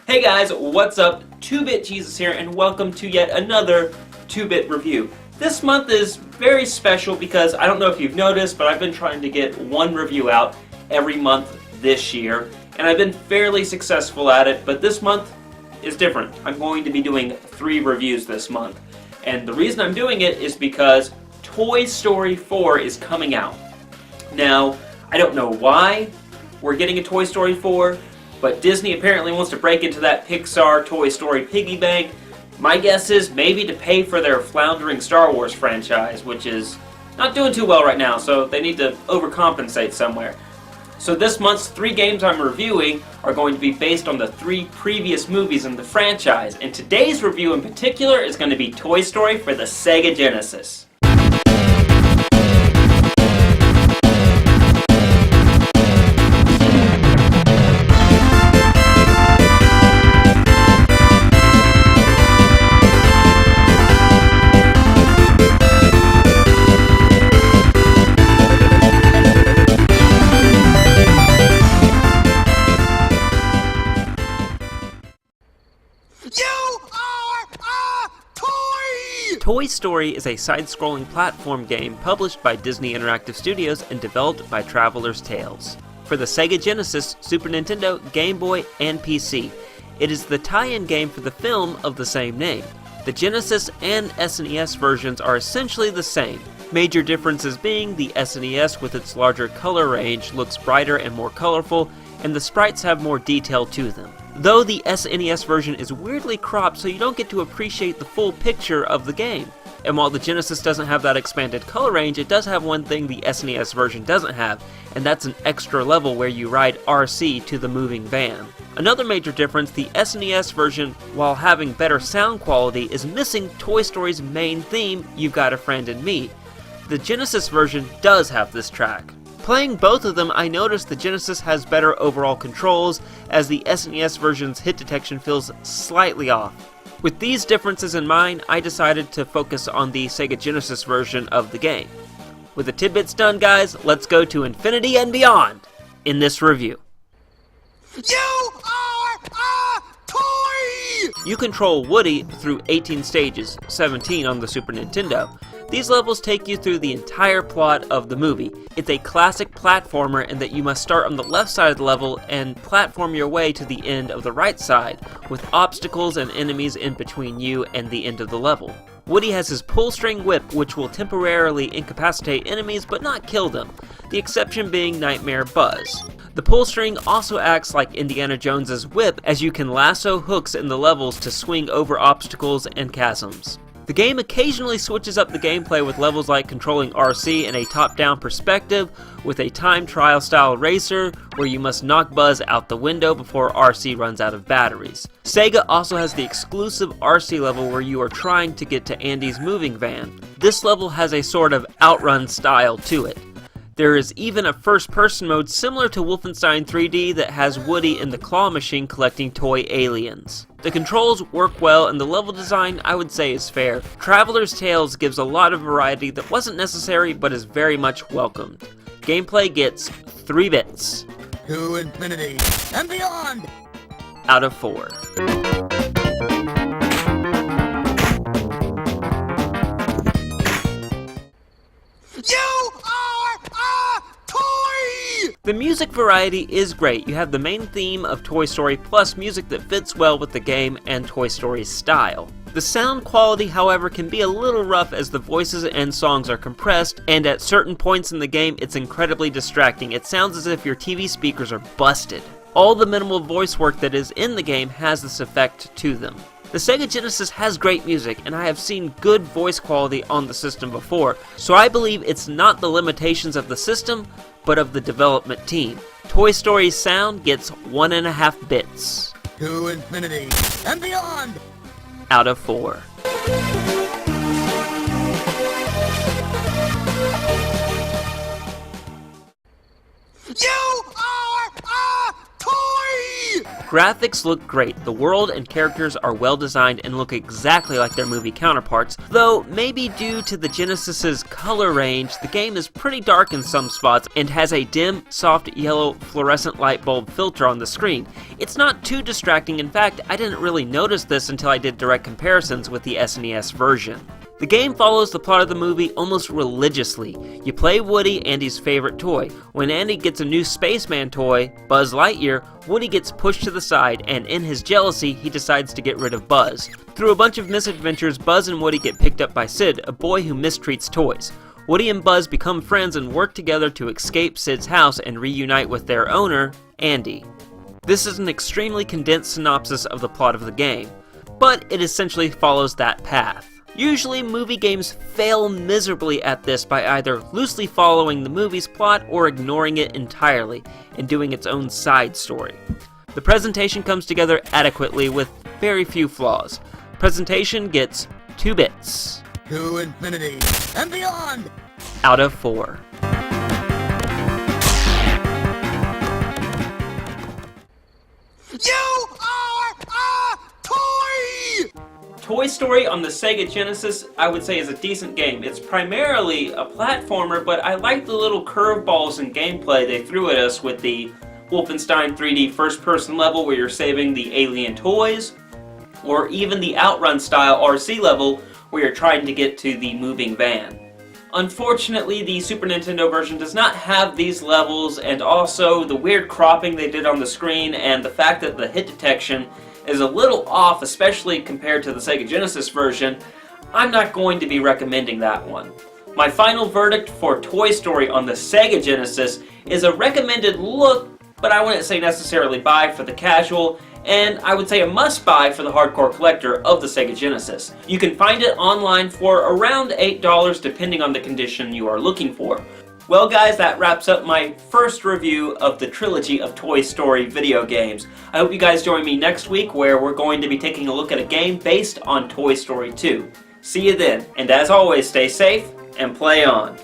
Hey guys, what's up? 2-Bit Jesus here, and welcome to yet another 2-Bit review. This month is very special because I don't know if you've noticed, but I've been trying to get one review out every month this year, and I've been fairly successful at it, but this month is different. I'm going to be doing 3 reviews this month, and the reason I'm doing it is because Toy Story 4 is coming out. Now, I don't know why we're getting a Toy Story 4, but Disney apparently wants to break into that Pixar Toy Story piggy bank. My guess is maybe to pay for their floundering Star Wars franchise, which is not doing too well right now, so they need to overcompensate somewhere. So this month's 3 games I'm reviewing are going to be based on the 3 previous movies in the franchise, and today's review in particular is going to be Toy Story for the Sega Genesis. Toy Story is a side-scrolling platform game published by Disney Interactive Studios and developed by Traveller's Tales for the Sega Genesis, Super Nintendo, Game Boy, and PC. It is the tie-in game for the film of the same name. The Genesis and SNES versions are essentially the same. Major differences being the SNES with its larger color range looks brighter and more colorful, and the sprites have more detail to them. Though the SNES version is weirdly cropped so you don't get to appreciate the full picture of the game. And while the Genesis doesn't have that expanded color range, it does have one thing the SNES version doesn't have, and that's an extra level where you ride RC to the moving van. Another major difference, the SNES version, while having better sound quality, is missing Toy Story's main theme, You've Got a Friend in Me. The Genesis version does have this track. Playing both of them, I noticed the Genesis has better overall controls, as the SNES version's hit detection feels slightly off. With these differences in mind, I decided to focus on the Sega Genesis version of the game. With the tidbits done, guys, let's go to infinity and beyond in this review. You are a toy! You control Woody through 18 stages, 17 on the Super Nintendo. These levels take you through the entire plot of the movie. It's a classic platformer in that you must start on the left side of the level and platform your way to the end of the right side, with obstacles and enemies in between you and the end of the level. Woody has his pull string whip, which will temporarily incapacitate enemies but not kill them, the exception being Nightmare Buzz. The pull string also acts like Indiana Jones's whip, as you can lasso hooks in the levels to swing over obstacles and chasms. The game occasionally switches up the gameplay with levels like controlling RC in a top-down perspective, with a time trial style racer where you must knock Buzz out the window before RC runs out of batteries. Sega also has the exclusive RC level where you are trying to get to Andy's moving van. This level has a sort of outrun style to it. There is even a first-person mode similar to Wolfenstein 3D that has Woody in the claw machine collecting toy aliens. The controls work well, and the level design, I would say, is fair. Traveller's Tales gives a lot of variety that wasn't necessary but is very much welcomed. Gameplay gets 3 bits. To infinity and beyond! Out of 4. You are a toy! The music variety is great. You have the main theme of Toy Story plus music that fits well with the game and Toy Story's style. The sound quality, however, can be a little rough as the voices and songs are compressed, and at certain points in the game it's incredibly distracting. It sounds as if your TV speakers are busted. All the minimal voice work that is in the game has this effect to them. The Sega Genesis has great music, and I have seen good voice quality on the system before, so I believe it's not the limitations of the system, but of the development team. Toy Story's sound gets 1.5 bits. To infinity and beyond! Out of 4. You are a toy! Graphics look great, the world and characters are well designed and look exactly like their movie counterparts, though maybe due to the Genesis's color range, the game is pretty dark in some spots and has a dim, soft yellow fluorescent light bulb filter on the screen. It's not too distracting, in fact, I didn't really notice this until I did direct comparisons with the SNES version. The game follows the plot of the movie almost religiously. You play Woody, Andy's favorite toy. When Andy gets a new spaceman toy, Buzz Lightyear, Woody gets pushed to the side, and in his jealousy, he decides to get rid of Buzz. Through a bunch of misadventures, Buzz and Woody get picked up by Sid, a boy who mistreats toys. Woody and Buzz become friends and work together to escape Sid's house and reunite with their owner, Andy. This is an extremely condensed synopsis of the plot of the game, but it essentially follows that path. Usually, movie games fail miserably at this by either loosely following the movie's plot or ignoring it entirely and doing its own side story. The presentation comes together adequately with very few flaws. Presentation gets 2 bits. To infinity and beyond! Out of 4. You are a toy! Toy Story on the Sega Genesis, I would say, is a decent game. It's primarily a platformer, but I like the little curveballs in gameplay they threw at us with the Wolfenstein 3D first-person level where you're saving the alien toys, or even the Outrun-style RC level where you're trying to get to the moving van. Unfortunately, the Super Nintendo version does not have these levels, and also the weird cropping they did on the screen and the fact that the hit detection is a little off, especially compared to the Sega Genesis version. I'm not going to be recommending that one. My final verdict for Toy Story on the Sega Genesis is a recommended look, but I wouldn't say necessarily buy for the casual, and I would say a must-buy for the hardcore collector of the Sega Genesis. You can find it online for around $8 depending on the condition you are looking for. Well guys, that wraps up my first review of the trilogy of Toy Story video games. I hope you guys join me next week where we're going to be taking a look at a game based on Toy Story 2. See you then, and as always, stay safe and play on.